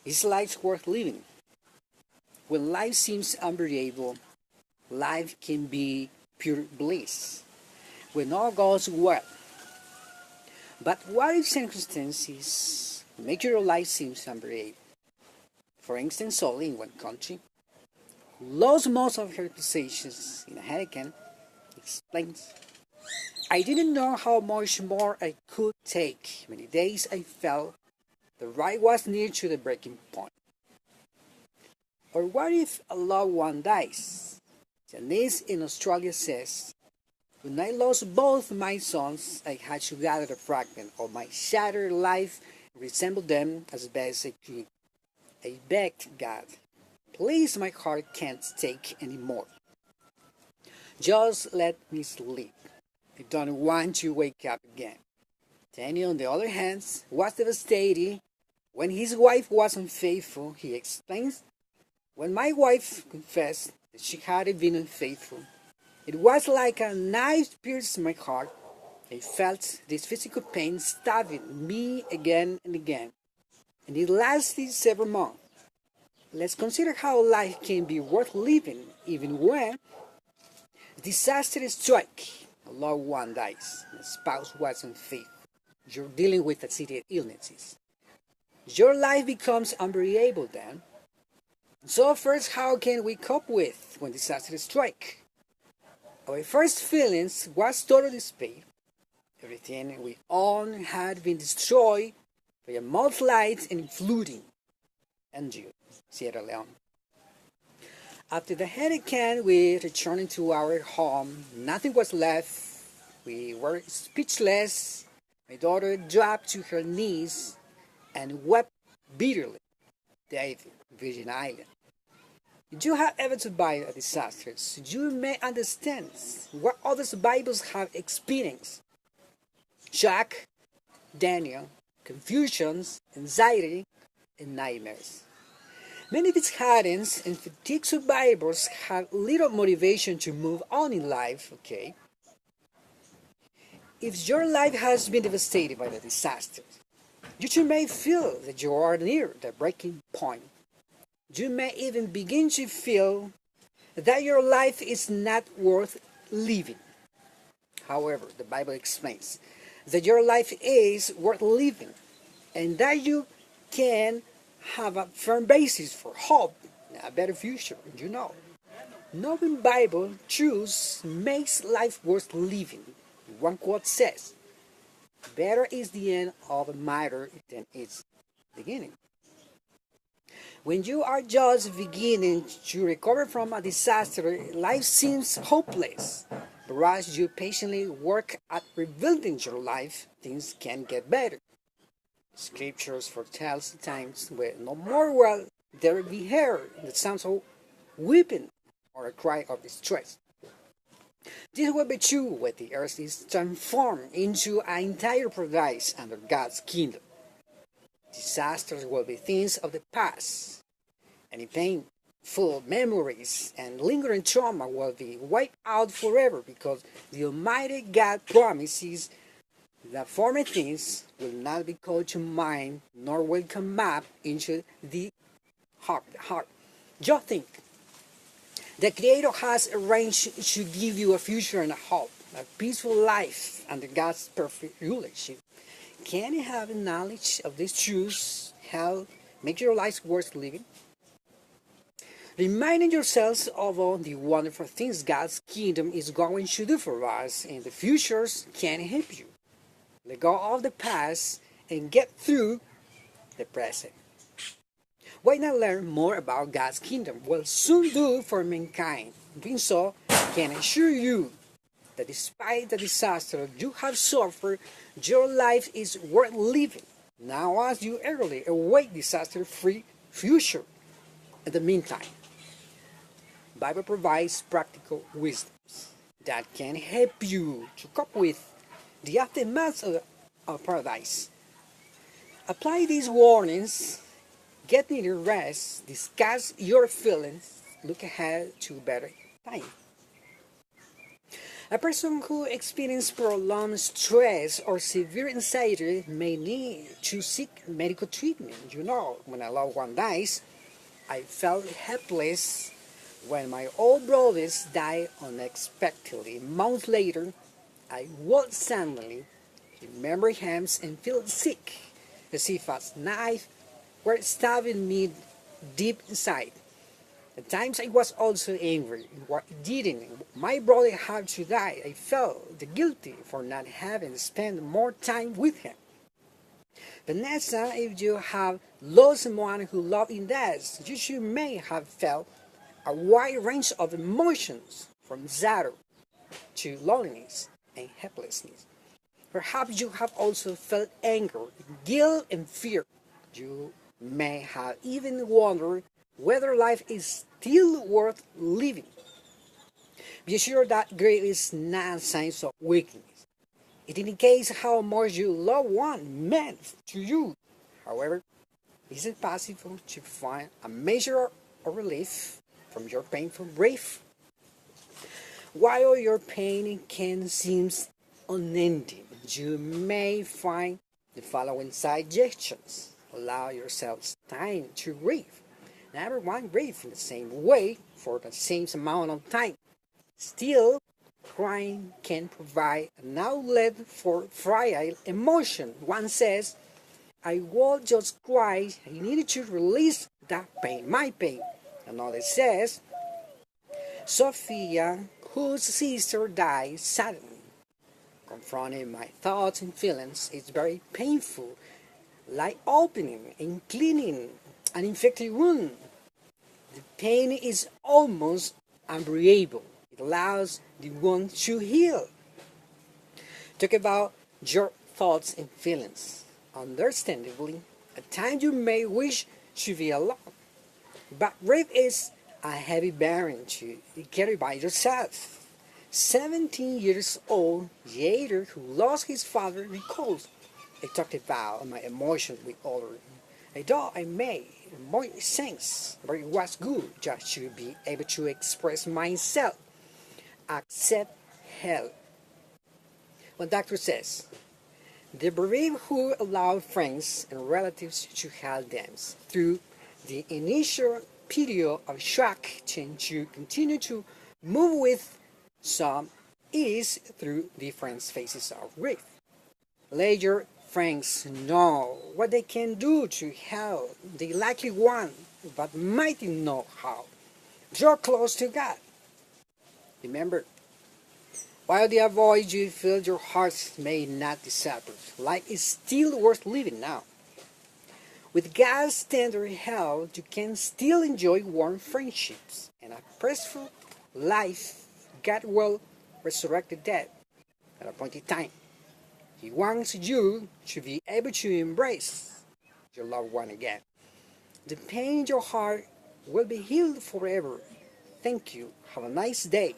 Is life worth living? When life seems unbearable, life can be pure bliss. When all goes well. But what if circumstances make your life seem unbearable? For instance, Soli in one country lost most of her possessions in a hurricane explains, I didn't know how much more I could take. Many days I felt the ride was near to the breaking point. Or what if a loved one dies? Janice in Australia says, when I lost both my sons, I had to gather a fragment of my shattered life and resemble them as best I could. I begged God, please, my heart can't take any more. Just let me sleep. I don't want to wake up again. Danny, on the other hand, was devastated when his wife was unfaithful. He explains, when my wife confessed that she had been unfaithful, it was like a knife pierced my heart. I felt this physical pain stabbing me again and again, and it lasted several months. Let's consider how life can be worth living even when disaster strikes, a loved one dies, a spouse was unfaithful, you're dealing with a serious illnesses. Your life becomes unbearable then. So first, how can we cope with when disaster strike? Our first feelings was total despair. Everything we owned had been destroyed by a mudslide and flooding. Endure, Sierra Leone. After the hurricane, we returned to our home. Nothing was left. We were speechless. My daughter dropped to her knees and wept bitterly. David, Virgin Island. If you have ever survived a disaster, you may understand what other survivors have experienced. Shock, Daniel, confusions, anxiety, and nightmares. Many disheartened and fatigued survivors have little motivation to move on in life, okay? If your life has been devastated by the disaster, you too may feel that you are near the breaking point. You may even begin to feel that your life is not worth living. However, the Bible explains that your life is worth living and that you can have a firm basis for hope and a better future, you know. Knowing Bible truths makes life worth living. One quote says, better is the end of a matter than its beginning. When you are just beginning to recover from a disaster, life seems hopeless. But as you patiently work at rebuilding your life, things can get better. Scriptures foretell times when no more will there be heard the sounds of weeping or a cry of distress. This will be true when the earth is transformed into an entire paradise under God's kingdom. Disasters will be things of the past. Any painful memories and lingering trauma will be wiped out forever because the Almighty God promises that former things will not be called to mind nor will come up into the heart. Just think, the Creator has arranged to give you a future and a hope, a peaceful life under God's perfect rulership. Can you have knowledge of these truths help make your life worth living? Reminding yourselves of all the wonderful things God's kingdom is going to do for us in the future can help you. Let go of the past and get through the present. Why not learn more about God's kingdom will soon do for mankind? Doing so can assure you that despite the disaster you have suffered, your life is worth living. Now as you eagerly await disaster-free future. In the meantime, the Bible provides practical wisdoms that can help you to cope with the aftermath of paradise. Apply these warnings, get needed rest, discuss your feelings, look ahead to a better time. A person who experiences prolonged stress or severe anxiety may need to seek medical treatment. You know, when a loved one dies, I felt helpless when my old brothers died unexpectedly. Months later, I would suddenly remember him and feel sick, as if a knife were stabbing me deep inside. At times I was also angry. Why didn't my brother have to die? I felt guilty for not having spent more time with him. Vanessa, if you have lost someone who loved in death, you may have felt a wide range of emotions from sorrow to loneliness and helplessness. Perhaps you have also felt anger, guilt, and fear. You may have even wondered whether life is still worth living. Be sure that grief is not a sign of weakness. It indicates how much your loved one meant to you. However, is it possible to find a measure of relief from your painful grief? While your pain can seem unending, you may find the following suggestions. Allow yourselves time to grieve. Not everyone grieves in the same way for the same amount of time. Still, crying can provide an outlet for fragile emotion. One says, I will just cry, I needed to release that pain, my pain. Another says, Sophia, whose sister died suddenly. Confronting my thoughts and feelings is very painful, like opening and cleaning an infected wound. The pain is almost unbearable. It allows the wound to heal. Talk about your thoughts and feelings. Understandably, at times you may wish to be alone, but grief is a heavy burden to carry by yourself. 17 years old Yader, who lost his father, recalls, I talked about my emotions with others. I thought I made more sense, but it was good just to be able to express myself, accept help. One doctor says, the bereaved who allow friends and relatives to help them through the initial period of shock tend to continue to move with some ease through different phases of grief. Later, friends know what they can do to help the likely one, but might not know how. Draw close to God. Remember, while the avoid you feel your heart may not disappear, life is still worth living now. With God's tender help, you can still enjoy warm friendships and a peaceful life. God will resurrect the dead at a appointed time. He wants you to be able to embrace your loved one again. The pain in your heart will be healed forever. Thank you. Have a nice day.